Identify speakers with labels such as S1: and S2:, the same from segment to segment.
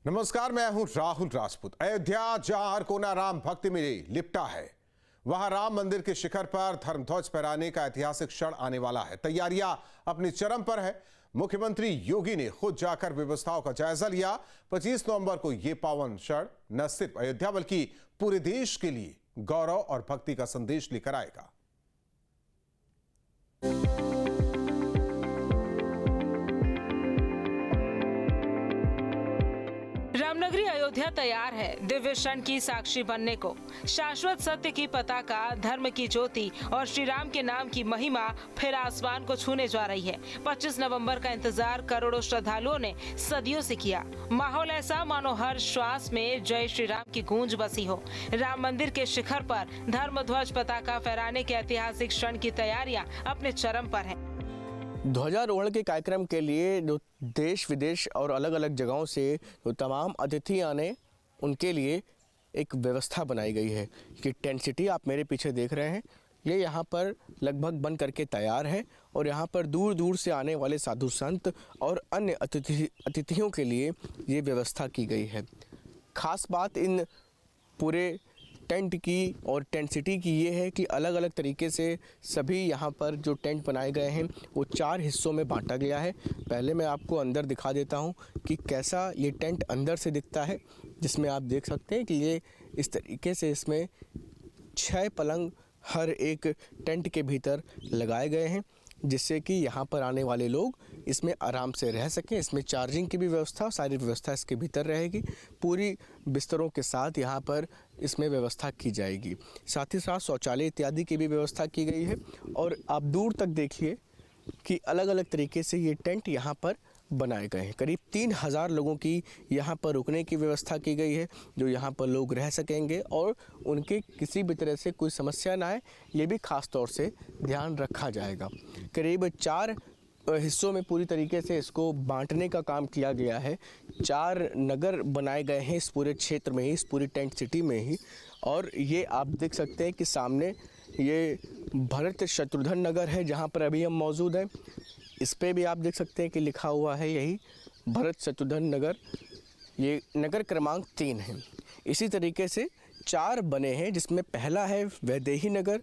S1: नमस्कार, मैं हूं राहुल राजपूत। अयोध्या जहां हर कोना राम भक्ति में लिपटा है, वहां राम मंदिर के शिखर पर धर्मध्वज फहराने का ऐतिहासिक क्षण आने वाला है। तैयारियां अपनी चरम पर है। मुख्यमंत्री योगी ने खुद जाकर व्यवस्थाओं का जायजा लिया। 25 नवंबर को यह पावन क्षण न सिर्फ अयोध्या बल्कि पूरे देश के लिए गौरव और भक्ति का संदेश लेकर आएगा।
S2: रामनगरी अयोध्या तैयार है दिव्य क्षण की साक्षी बनने को। शाश्वत सत्य की पताका, धर्म की ज्योति और श्री राम के नाम की महिमा फिर आसमान को छूने जा रही है। 25 नवंबर का इंतजार करोड़ों श्रद्धालुओं ने सदियों से किया। माहौल ऐसा मानो हर श्वास में जय श्री राम की गूंज बसी हो। राम मंदिर के शिखर पर धर्मध्वज पताका फहराने के ऐतिहासिक क्षण की तैयारियां अपने चरम पर है।
S3: ध्वजारोहण के कार्यक्रम के लिए जो देश विदेश और अलग अलग जगहों से जो तमाम अतिथि आने, उनके लिए एक व्यवस्था बनाई गई है कि टेंट सिटी आप मेरे पीछे देख रहे हैं, ये यहाँ पर लगभग बन करके तैयार है और यहाँ पर दूर दूर से आने वाले साधु संत और अन्य अतिथियों के लिए ये व्यवस्था की गई है। खास बात इन पूरे टेंट की और टेंट सिटी की ये है कि अलग अलग तरीके से सभी यहाँ पर जो टेंट बनाए गए हैं वो 4 हिस्सों में बांटा गया है। पहले मैं आपको अंदर दिखा देता हूँ कि कैसा ये टेंट अंदर से दिखता है, जिसमें आप देख सकते हैं कि ये इस तरीके से इसमें 6 पलंग हर एक टेंट के भीतर लगाए गए हैं, जिससे कि यहाँ पर आने वाले लोग इसमें आराम से रह सकें। इसमें चार्जिंग की भी व्यवस्था, सारी व्यवस्था इसके भीतर रहेगी। पूरी बिस्तरों के साथ यहाँ पर इसमें व्यवस्था की जाएगी। साथ ही साथ शौचालय इत्यादि की भी व्यवस्था की गई है। और आप दूर तक देखिए कि अलग अलग तरीके से ये टेंट यहाँ पर बनाए गए हैं। करीब 3000 लोगों की यहाँ पर रुकने की व्यवस्था की गई है, जो यहाँ पर लोग रह सकेंगे और उनके किसी भी तरह से कोई समस्या ना आए, ये भी ख़ास तौर से ध्यान रखा जाएगा। करीब 4 हिस्सों में पूरी तरीके से इसको बांटने का काम किया गया है। 4 नगर बनाए गए हैं इस पूरे क्षेत्र में ही, इस पूरी टेंट सिटी में ही। और ये आप देख सकते हैं कि सामने ये भरत शत्रुघ्न नगर है, जहाँ पर अभी हम मौजूद हैं। इस पे भी आप देख सकते हैं कि लिखा हुआ है यही भरत शत्रुघ्न नगर, ये नगर क्रमांक 3 है। इसी तरीके से 4 बने हैं, जिसमें पहला है वैदेही नगर,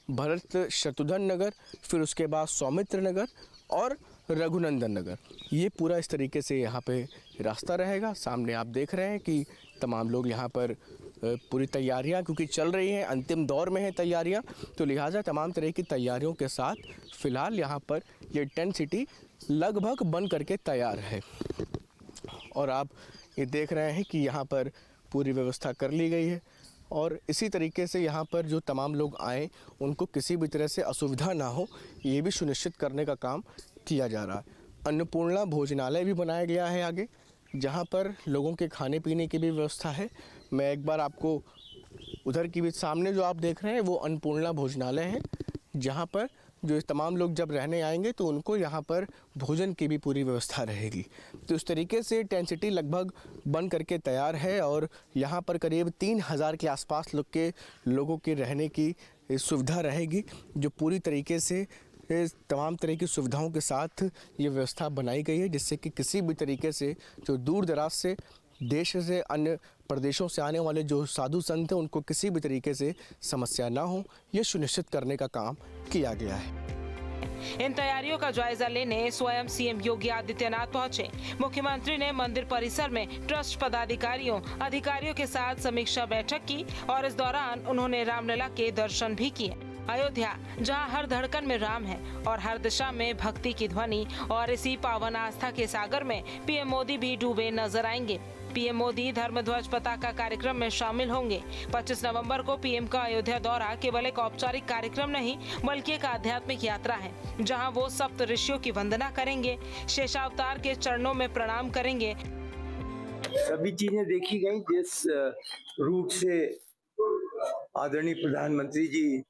S3: भरत शत्रुघ्न नगर, फिर उसके बाद सौमित्र नगर और रघुनंदन नगर। ये पूरा इस तरीके से यहाँ पे रास्ता रहेगा। सामने आप देख रहे हैं कि तमाम लोग यहाँ पर पूरी तैयारियाँ क्योंकि चल रही हैं, अंतिम दौर में हैं तैयारियाँ, तो लिहाजा तमाम तरह की तैयारियों के साथ फ़िलहाल यहाँ पर ये टेंट सिटी लगभग बन करके तैयार है। और आप ये देख रहे हैं कि यहाँ पर पूरी व्यवस्था कर ली गई है और इसी तरीके से यहाँ पर जो तमाम लोग आएँ उनको किसी भी तरह से असुविधा ना हो, ये भी सुनिश्चित करने का काम किया जा रहा है। अन्नपूर्णा भोजनालय भी बनाया गया है आगे, जहाँ पर लोगों के खाने पीने की भी व्यवस्था है। मैं एक बार आपको उधर की भी, सामने जो आप देख रहे हैं वो अन्नपूर्णा भोजनालय है, जहाँ पर जो तमाम लोग जब रहने आएंगे तो उनको यहाँ पर भोजन की भी पूरी व्यवस्था रहेगी। तो इस तरीके से टेंट सिटी लगभग बन करके तैयार है और यहाँ पर करीब 3000 के आसपास लोगों के रहने की सुविधा रहेगी, जो पूरी तरीके से तमाम तरह की सुविधाओं के साथ ये व्यवस्था बनाई गई है, जिससे कि किसी भी तरीके से जो दूर दराज से देश से अन्य प्रदेशों से आने वाले जो साधु संत हैं उनको किसी भी तरीके से समस्या ना हो, ये सुनिश्चित करने का काम किया गया है।
S2: इन तैयारियों का जायजा लेने स्वयं सीएम योगी आदित्यनाथ पहुंचे। मुख्यमंत्री ने मंदिर परिसर में ट्रस्ट पदाधिकारियों, अधिकारियों के साथ समीक्षा बैठक की और इस दौरान उन्होंने रामलला के दर्शन भी किए। अयोध्या जहां हर धड़कन में राम है और हर दिशा में भक्ति की ध्वनि, और इसी पावन आस्था के सागर में पीएम मोदी भी डूबे नजर आएंगे। पीएम मोदी धर्मध्वज पताका कार्यक्रम में शामिल होंगे। 25 नवंबर को पीएम का अयोध्या दौरा केवल एक औपचारिक कार्यक्रम नहीं बल्कि एक आध्यात्मिक यात्रा है, जहां वो सप्त ऋषियों की वंदना करेंगे, शेषावतार के चरणों में प्रणाम करेंगे।
S4: सभी चीजें देखी गई जिस रूट से आदरणीय प्रधानमंत्री जी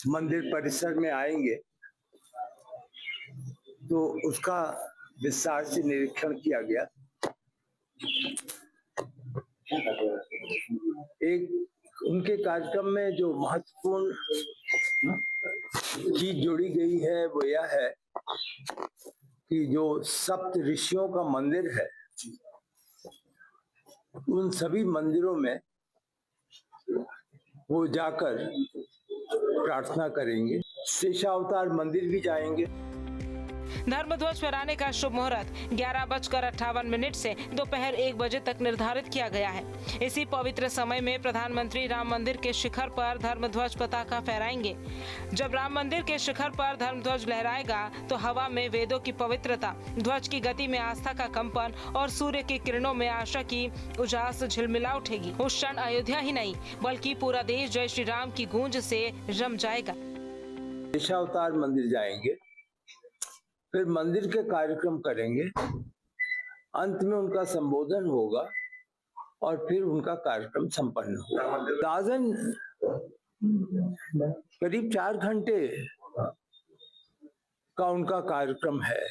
S4: मंदिर परिसर में आएंगे, तो उसका विस्तार से निरीक्षण किया गया। एक उनके कार्यक्रम में जो महत्वपूर्ण चीज जोड़ी गई है वो यह है कि जो सप्त ऋषियों का मंदिर है, उन सभी मंदिरों में वो जाकर प्रार्थना करेंगे। शेषावतार मंदिर भी जाएंगे।
S2: धर्मध्वज फहराने का शुभ मुहूर्त 11:58 से दोपहर 1 बजे तक निर्धारित किया गया है। इसी पवित्र समय में प्रधानमंत्री राम मंदिर के शिखर पर धर्मध्वज पताका फहराएंगे। जब राम मंदिर के शिखर पर धर्मध्वज लहराएगा तो हवा में वेदों की पवित्रता, ध्वज की गति में आस्था का कंपन और सूर्य की किरणों में आशा की उजास झिलमिला उठेगी। उस क्षण अयोध्या ही नहीं बल्कि पूरा देश जय श्री राम की गूंज से रम जाएगा।
S4: शेषावतार मंदिर जाएंगे, फिर मंदिर के कार्यक्रम करेंगे, अंत में उनका संबोधन होगा और फिर उनका कार्यक्रम संपन्न होगा। दाजन करीब 4 घंटे का उनका कार्यक्रम है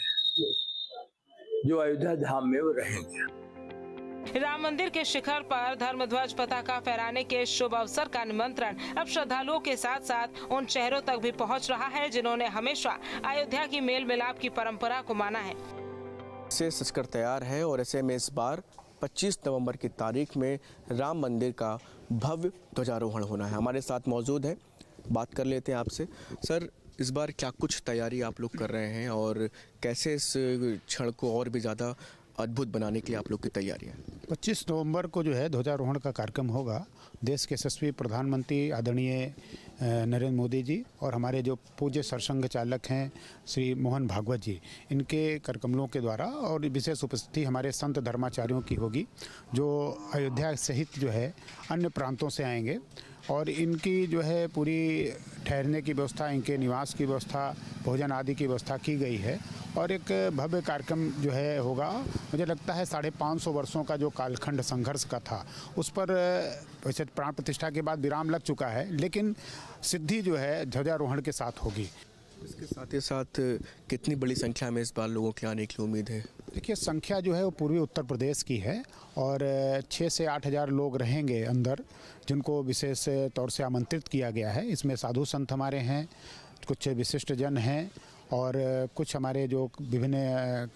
S4: जो अयोध्या धाम में वो रहेंगे।
S2: राम मंदिर के शिखर पर धर्मध्वज पताका फहराने के शुभ अवसर का निमंत्रण अब श्रद्धालुओं के साथ साथ उन शहरों तक भी पहुंच रहा है जिन्होंने हमेशा अयोध्या की मेल मिलाप की परंपरा को माना है।
S3: से सजकर तैयार है और ऐसे में इस बार 25 नवंबर की तारीख में राम मंदिर का भव्य ध्वजारोहण होना है। हमारे साथ मौजूद है, बात कर लेते हैं आपसे। सर, इस बार क्या कुछ तैयारी आप लोग कर रहे हैं और कैसे इस क्षण को और भी ज़्यादा अद्भुत बनाने के लिए आप लोग की तैयारियां?
S5: 25 नवंबर को जो है ध्वजारोहण का कार्यक्रम होगा। देश के यशस्वी प्रधानमंत्री आदरणीय नरेंद्र मोदी जी और हमारे जो पूज्य सरसंघ चालक हैं श्री मोहन भागवत जी, इनके करकमलों के द्वारा और विशेष उपस्थिति हमारे संत धर्माचार्यों की होगी, जो अयोध्या सहित जो है अन्य प्रांतों से आएंगे और इनकी जो है पूरी ठहरने की व्यवस्था, इनके निवास की व्यवस्था, भोजन आदि की व्यवस्था की गई है और एक भव्य कार्यक्रम जो है होगा। मुझे लगता है 550 वर्षों का जो कालखंड संघर्ष का था उस पर वैसे प्राण प्रतिष्ठा के बाद विराम लग चुका है, लेकिन सिद्धि जो है ध्वजारोहण के साथ होगी।
S3: इसके साथ ही साथ कितनी बड़ी संख्या में इस बार लोगों के आने की उम्मीद है?
S5: देखिए, संख्या जो है वो पूर्वी उत्तर प्रदेश की है और 6 से 8 हज़ार लोग रहेंगे अंदर, जिनको विशेष तौर से आमंत्रित किया गया है। इसमें साधु संत हमारे हैं, कुछ विशिष्ट जन हैं और कुछ हमारे जो विभिन्न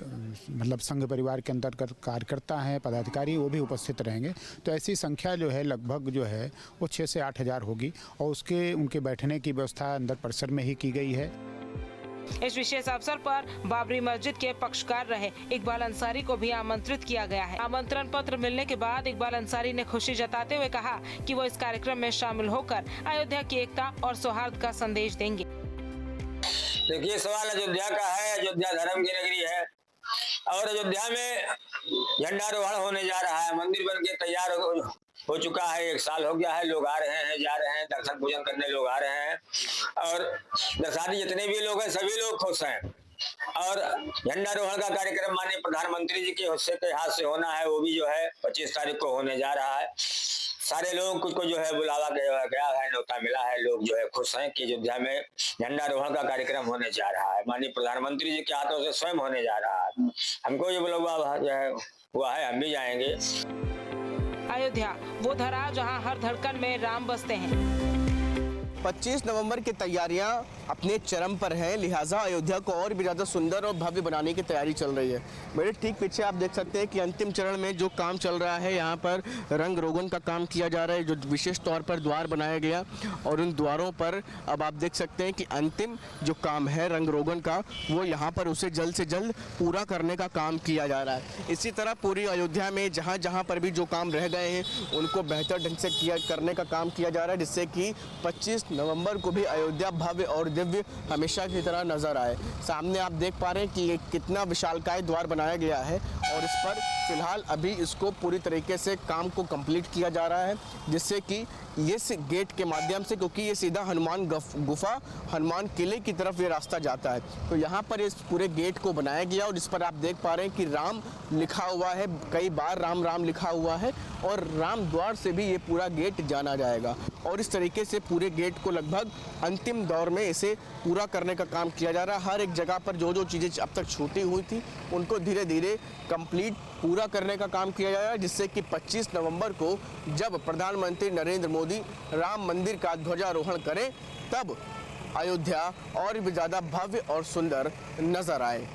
S5: मतलब संघ परिवार के अंतर्गत कार्यकर्ता हैं, पदाधिकारी, वो भी उपस्थित रहेंगे। तो ऐसी संख्या जो है लगभग जो है वो 6 से 8 हज़ार होगी और उनके बैठने की व्यवस्था अंदर परिसर में ही की गई है।
S2: इस विशेष अवसर पर बाबरी मस्जिद के पक्षकार रहे इकबाल अंसारी को भी आमंत्रित किया गया है। आमंत्रण पत्र मिलने के बाद इकबाल अंसारी ने खुशी जताते हुए कहा कि वो इस कार्यक्रम में शामिल होकर अयोध्या की एकता और सौहार्द का संदेश देंगे।
S6: देखिए, सवाल अयोध्या का है। अयोध्या धर्म की नगरी है और अयोध्या में झंडारोहण होने जा रहा है। मंदिर बन के तैयार हो चुका है, 1 साल हो गया है। लोग आ रहे हैं, जा रहे हैं, दर्शन पूजन करने लोग आ रहे हैं और दर्शनार्थी जितने भी लोग हैं सभी लोग खुश हैं। और झंडारोहण का कार्यक्रम माननीय प्रधानमंत्री जी के हिस्से के हाथ से होना है, वो भी जो है 25 तारीख को होने जा रहा है। सारे लोगों को जो है बुलावा गया है, न्योता मिला है। लोग जो है खुश हैं कि अयोध्या में झंडारोहण का कार्यक्रम होने जा रहा है। माननीय प्रधानमंत्री जी के हाथों से स्वयं होने जा रहा है। हमको ये बुलावा जो है हुआ है, हम भी जाएंगे।
S2: अयोध्या वो धरा जहां हर धड़कन में राम बसते हैं।
S3: 25 नवंबर की तैयारियां अपने चरम पर हैं, लिहाजा अयोध्या को और भी ज़्यादा सुंदर और भव्य बनाने की तैयारी चल रही है। मेरे ठीक पीछे आप देख सकते हैं कि अंतिम चरण में जो काम चल रहा है, यहाँ पर रंग रोगन का काम किया जा रहा है, जो विशेष तौर पर द्वार बनाया गया और उन द्वारों पर अब आप देख सकते हैं कि अंतिम जो काम है रंग रोगन का, वो यहाँ पर उसे जल्द से जल्द पूरा करने का काम किया जा रहा है। इसी तरह पूरी अयोध्या में जहाँ जहाँ पर भी जो काम रह गए हैं उनको बेहतर ढंग से करने का काम किया जा रहा है, जिससे कि 25 नवंबर को भी अयोध्या भव्य और दिव्य हमेशा की तरह नजर आए। सामने आप देख पा रहे हैं कि ये कितना विशालकाय द्वार बनाया गया है और इस पर फिलहाल अभी इसको पूरी तरीके से काम को कंप्लीट किया जा रहा है, जिससे कि इस गेट के माध्यम से, क्योंकि ये सीधा हनुमान गुफा, हनुमान किले की तरफ ये रास्ता जाता है, तो यहाँ पर इस पूरे गेट को बनाया गया और इस पर आप देख पा रहे हैं कि राम लिखा हुआ है, कई बार राम राम लिखा हुआ है और राम द्वार से भी ये पूरा गेट जाना जाएगा। और इस तरीके से पूरे गेट को लगभग अंतिम दौर में इसे पूरा करने का काम किया जा रहा है। हर एक जगह पर जो जो चीज़ें अब तक छूटी हुई थी उनको धीरे धीरे कंप्लीट पूरा करने का काम किया जा रहा है, जिससे कि 25 नवंबर को जब प्रधानमंत्री नरेंद्र मोदी राम मंदिर का ध्वजारोहण करें तब अयोध्या और भी ज़्यादा भव्य और सुंदर नजर आए।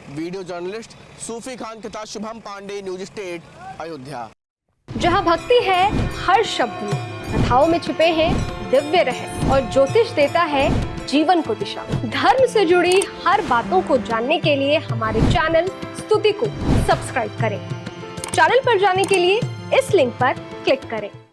S3: वीडियो जर्नलिस्ट सूफी खान के साथ शुभम पांडे, न्यूज स्टेट, अयोध्या।
S7: जहां भक्ति है हर शब्द में, कथाओं में छुपे हैं दिव्य रहस्य और ज्योतिष देता है जीवन को दिशा। धर्म से जुड़ी हर बातों को जानने के लिए हमारे चैनल स्तुति को सब्सक्राइब करें। चैनल पर जाने के लिए इस लिंक पर क्लिक करें।